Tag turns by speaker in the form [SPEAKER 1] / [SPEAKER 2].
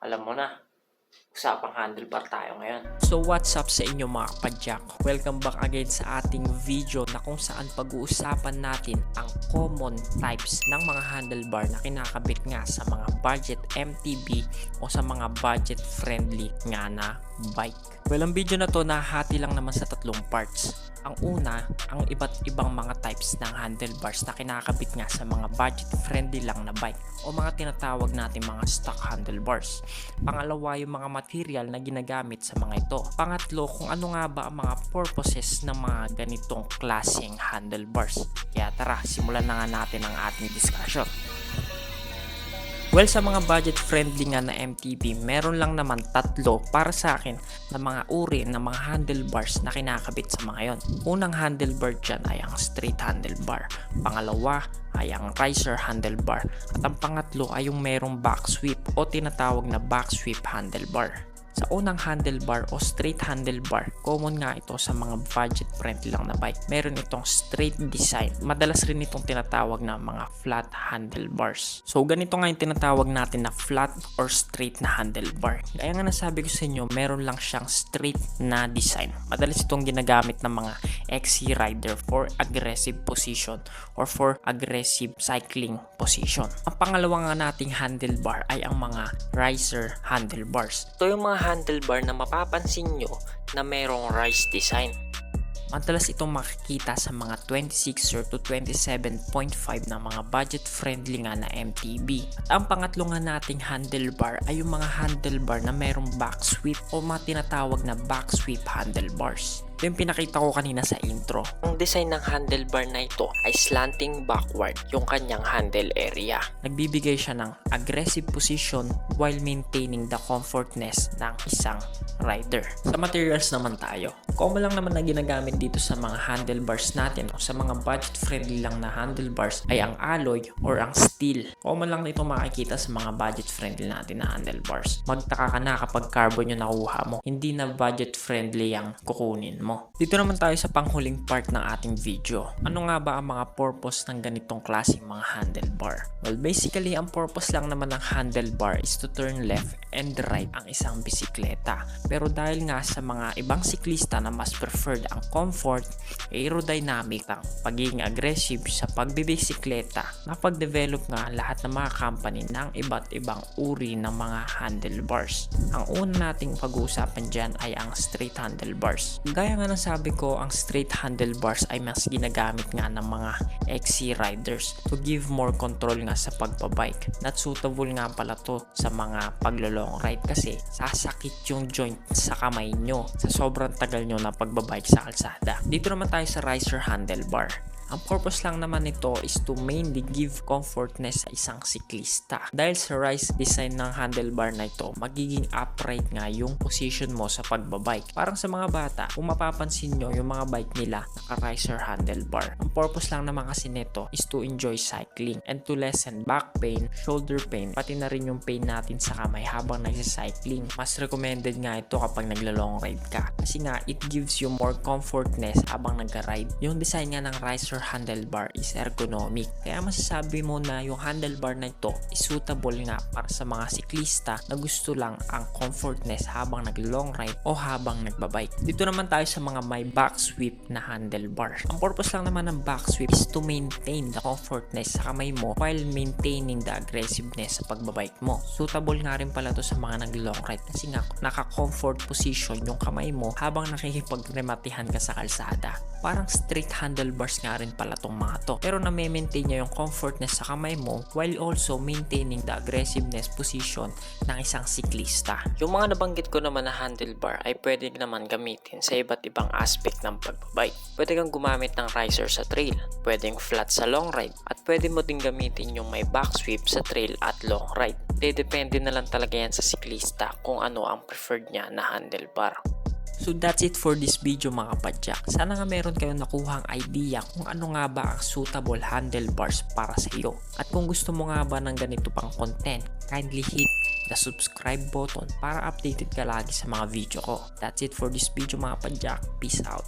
[SPEAKER 1] Alam mo na, usapang handlebar tayo ngayon.
[SPEAKER 2] So what's up sa inyo mga kapadyak? Welcome back again sa ating video na kung saan pag-uusapan natin ang common types ng mga handlebar na kinakabit nga sa mga budget MTB o sa mga budget friendly nga na bike. Well, ang video na to nahati lang naman sa tatlong parts. Ang una, ang iba't ibang mga types ng handlebars na kinakabit nga sa mga budget friendly lang na bike o mga tinatawag natin mga stock handlebars. Pangalawa, yung mga material na ginagamit sa mga ito. Pangatlo, kung ano nga ba ang mga purposes ng mga ganitong klaseng handlebars. Kaya tara, simulan na nga natin ang ating discussion. Well, sa mga budget friendly nga na MTB, meron lang naman tatlo para sa akin na mga uri ng mga handlebars na kinakabit sa mga yon. Unang handlebar dyan ay ang straight handlebar. Pangalawa ay ang riser handlebar. At ang pangatlo ay yung merong back sweep o tinatawag na back sweep handlebar. Sa unang handlebar o straight handlebar, common nga ito sa mga budget friendly lang na bike. Meron itong straight design. Madalas rin itong tinatawag na mga flat handlebars. So ganito nga yung tinatawag natin na flat or straight na handlebar. Kaya nga nasabi ko sa inyo, meron lang siyang straight na design. Madalas itong ginagamit ng mga XC rider for aggressive position or for aggressive cycling position. Ang pangalawa nga nating handlebar ay ang mga riser handlebars. Ito yung mga handlebar na mapapansin nyo na merong rise design. Madalas itong makikita sa mga 26er to 27.5 na mga budget friendly nga na MTB. At ang pangatlo nga nating handlebar ay yung mga handlebar na merong back sweep o mga tinatawag na back sweep handlebars. Ito yung pinakita ko kanina sa intro. Ang design ng handlebar na ito ay slanting backward yung kanyang handle area. Nagbibigay siya ng aggressive position while maintaining the comfortness ng isang rider. Sa materials naman tayo. Common lang naman na ginagamit dito sa mga handlebars natin o sa mga budget friendly lang na handlebars ay ang alloy or ang steel. Common lang na ito makikita sa mga budget friendly natin na handlebars. Magtaka ka na kapag carbon yung nakuha mo. Hindi na budget friendly ang kukunin mo. Dito naman tayo sa panghuling part ng ating video. Ano nga ba ang mga purpose ng ganitong klaseng mga handlebar? Well, basically, ang purpose lang naman ng handlebar is to turn left and right ang isang bisikleta. Pero dahil nga sa mga ibang siklista na mas preferred ang comfort, aerodynamic, ang pagiging aggressive sa pagbibisikleta, napag-develop nga lahat ng mga company ng iba't ibang uri ng mga handlebars. Ang una nating pag-uusapan dyan ay ang straight handlebars. Gaya nga nasabi ko, ang straight handlebars ay mas ginagamit nga ng mga XC riders to give more control nga sa pagbabike. Not suitable nga pala to sa mga paglo-long ride kasi sasakit yung joint sa kamay nyo sa sobrang tagal nyo na pagbabike sa kalsada. Dito naman tayo sa riser handlebar. Ang purpose lang naman nito is to mainly give comfortness sa isang siklista. Dahil sa rise design ng handlebar na ito, magiging upright nga yung position mo sa pagbabike. Parang sa mga bata, kung mapapansin nyo yung mga bike nila naka-riser handlebar. Ang purpose lang naman kasi nito is to enjoy cycling and to lessen back pain, shoulder pain, pati na rin yung pain natin sa kamay habang nagsicycling. Mas recommended nga ito kapag nagla-long ride ka. Kasi nga, it gives you more comfortness habang nag-ride. Yung design nga ng riser handlebar is ergonomic. Kaya masasabi mo na yung handlebar na ito is suitable nga para sa mga siklista na gusto lang ang comfortness habang nag-long ride o habang nagbabike. Dito naman tayo sa mga may back sweep na handlebar. Ang purpose lang naman ng back sweep is to maintain the comfortness sa kamay mo while maintaining the aggressiveness sa pagbabike mo. Suitable nga rin pala to sa mga nag-long ride kasi nga naka-comfort position yung kamay mo habang nakikipag-rematihan ka sa kalsada. Parang straight handlebars nga rin pala tong mga to. Pero na-maintain niya yung comfortness sa kamay mo while also maintaining the aggressiveness position ng isang siklista. Yung mga nabanggit ko naman na handlebar ay pwede naman gamitin sa iba't ibang aspect ng pagbabike. Pwede kang gumamit ng riser sa trail, pwedeng flat sa long ride, at pwede mo din gamitin yung may back sweep sa trail at long ride. Depende na lang talaga yan sa siklista kung ano ang preferred niya na handlebar. So that's it for this video mga kapadyak. Sana nga meron kayong nakuhang idea kung ano nga ba ang suitable handlebars para sa iyo. At kung gusto mo nga ba ng ganito pang content, kindly hit the subscribe button para updated ka lagi sa mga video ko. That's it for this video mga kapadyak. Peace out.